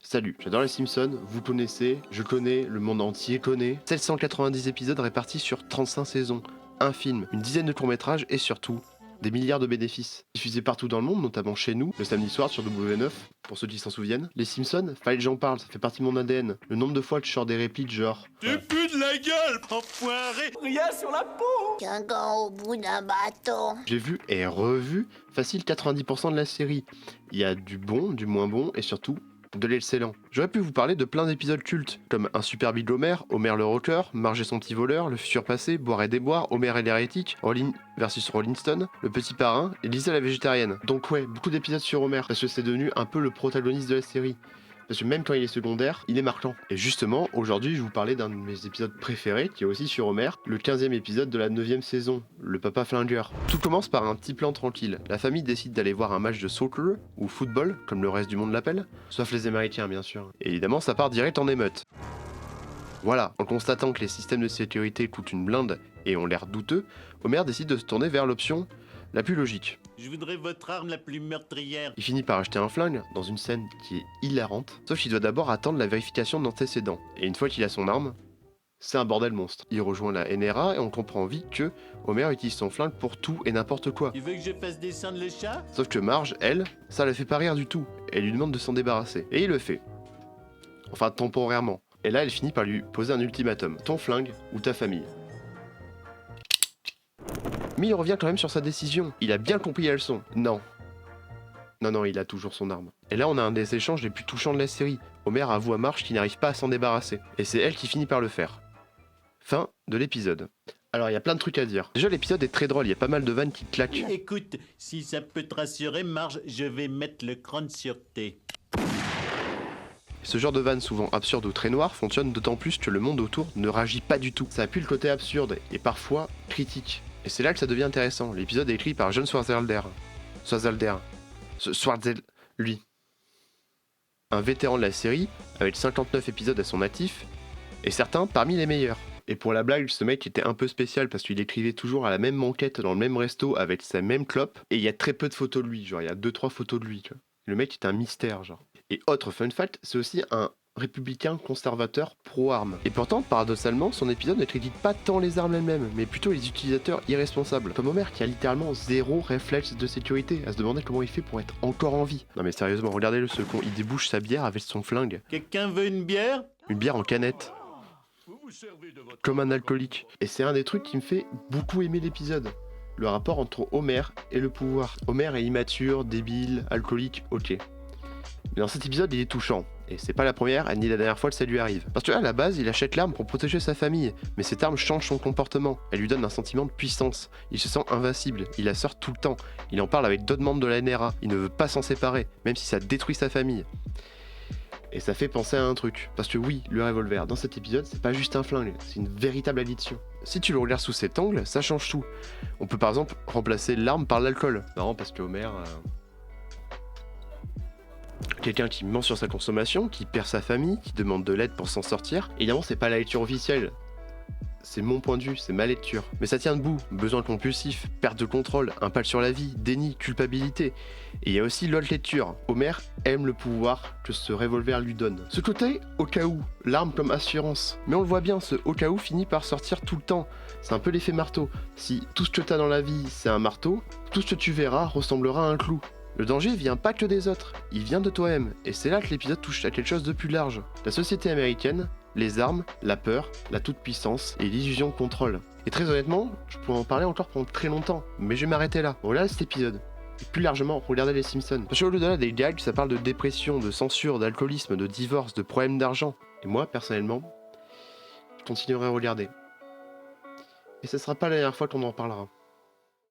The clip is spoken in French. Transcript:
Salut, j'adore les Simpsons, vous connaissez, je connais, le monde entier connaît. 790 épisodes répartis sur 35 saisons, un film, une dizaine de courts-métrages et surtout, des milliards de bénéfices. Diffusés partout dans le monde, notamment chez nous, le samedi soir sur W9, pour ceux qui s'en souviennent. Les Simpsons, fallait que j'en parle, ça fait partie de mon ADN. Le nombre de fois que je sors des répliques genre... Tu pues de la gueule, enfoiré! Rien sur la peau. Qu'un gant au bout d'un bâton. J'ai vu et revu facile 90% de la série. Il y a du bon, du moins bon et surtout de l'excellent. J'aurais pu vous parler de plein d'épisodes cultes, comme Un super big Homer, Homer le rocker, Marge et son petit voleur, Le futur passé, Boire et déboire, Homer et l'hérétique, Rolling versus Rolling Stone, Le petit parrain et Lisa la végétarienne. Donc ouais, beaucoup d'épisodes sur Homer, parce que c'est devenu un peu le protagoniste de la série. Parce que même quand il est secondaire, il est marquant. Et justement, aujourd'hui, je vais vous parler d'un de mes épisodes préférés, qui est aussi sur Homer, le 15e épisode de la 9e saison, le papa flingueur. Tout commence par un petit plan tranquille. La famille décide d'aller voir un match de soccer, ou football, comme le reste du monde l'appelle, sauf les Américains bien sûr. Et évidemment, ça part direct en émeute. Voilà, en constatant que les systèmes de sécurité coûtent une blinde et ont l'air douteux, Homer décide de se tourner vers l'option la plus logique. Je voudrais votre arme la plus meurtrière. Il finit par acheter un flingue dans une scène qui est hilarante, sauf qu'il doit d'abord attendre la vérification d'antécédents. Et une fois qu'il a son arme, c'est un bordel monstre. Il rejoint la NRA et on comprend vite que Homer utilise son flingue pour tout et n'importe quoi. Tu veux que je fasse descendre le chat? Sauf que Marge, elle, ça la fait pas rire du tout. Elle lui demande de s'en débarrasser. Et il le fait. Enfin, temporairement. Et là, elle finit par lui poser un ultimatum. Ton flingue ou ta famille. Mais il revient quand même sur sa décision. Il a bien compris la leçon. Non. Non, il a toujours son arme. Et là, on a un des échanges les plus touchants de la série. Homer avoue à Marge qu'il n'arrive pas à s'en débarrasser. Et c'est elle qui finit par le faire. Fin de l'épisode. Alors, il y a plein de trucs à dire. Déjà, l'épisode est très drôle, il y a pas mal de vannes qui claquent. Écoute, si ça peut te rassurer, Marge, je vais mettre le crâne sur T. Ce genre de vannes souvent absurdes ou très noires fonctionne d'autant plus que le monde autour ne réagit pas du tout. Ça appuie le côté absurde et parfois critique. Et c'est là que ça devient intéressant. L'épisode est écrit par John Swartzwelder. Lui. Un vétéran de la série, avec 59 épisodes à son actif, et certains parmi les meilleurs. Et pour la blague, ce mec était un peu spécial parce qu'il écrivait toujours à la même banquette dans le même resto avec sa même clope, et il y a très peu de photos de lui, genre il y a 2-3 photos de lui, tu vois. Le mec est un mystère, genre. Et autre fun fact, c'est aussi un républicain conservateur pro-armes. Et pourtant, paradoxalement, son épisode ne critique pas tant les armes elles-mêmes, mais plutôt les utilisateurs irresponsables. Comme Homer qui a littéralement zéro réflexe de sécurité, à se demander comment il fait pour être encore en vie. Non mais sérieusement, regardez-le ce con, il débouche sa bière avec son flingue. Quelqu'un veut une bière? Une bière en canette. Comme un alcoolique. Et c'est un des trucs qui me fait beaucoup aimer l'épisode. Le rapport entre Homer et le pouvoir. Homer est immature, débile, alcoolique, ok. Mais dans cet épisode, il est touchant. Et c'est pas la première ni la dernière fois que ça lui arrive. Parce que à la base, il achète l'arme pour protéger sa famille. Mais cette arme change son comportement. Elle lui donne un sentiment de puissance. Il se sent invincible. Il la sort tout le temps. Il en parle avec d'autres membres de la NRA. Il ne veut pas s'en séparer, même si ça détruit sa famille. Et ça fait penser à un truc. Parce que oui, le revolver, dans cet épisode, c'est pas juste un flingue. C'est une véritable addiction. Si tu le regardes sous cet angle, ça change tout. On peut par exemple remplacer l'arme par l'alcool. Marrant parce que Homer... Quelqu'un qui ment sur sa consommation, qui perd sa famille, qui demande de l'aide pour s'en sortir. Évidemment, c'est pas la lecture officielle. C'est mon point de vue, c'est ma lecture. Mais ça tient debout. Besoin compulsif, perte de contrôle, impact sur la vie, déni, culpabilité. Et il y a aussi l'autre lecture. Homer aime le pouvoir que ce revolver lui donne. Ce côté, au cas où, l'arme comme assurance. Mais on le voit bien, ce au cas où finit par sortir tout le temps. C'est un peu l'effet marteau. Si tout ce que t'as dans la vie, c'est un marteau, tout ce que tu verras ressemblera à un clou. Le danger vient pas que des autres, il vient de toi-même, et c'est là que l'épisode touche à quelque chose de plus large. La société américaine, les armes, la peur, la toute-puissance et l'illusion de contrôle. Et très honnêtement, je pourrais en parler encore pendant très longtemps, mais je vais m'arrêter là. Regardez cet épisode. Et plus largement, regardez les Simpsons. Parce qu'au-delà des gags, ça parle de dépression, de censure, d'alcoolisme, de divorce, de problèmes d'argent. Et moi, personnellement, je continuerai à regarder. Et ce sera pas la dernière fois qu'on en parlera.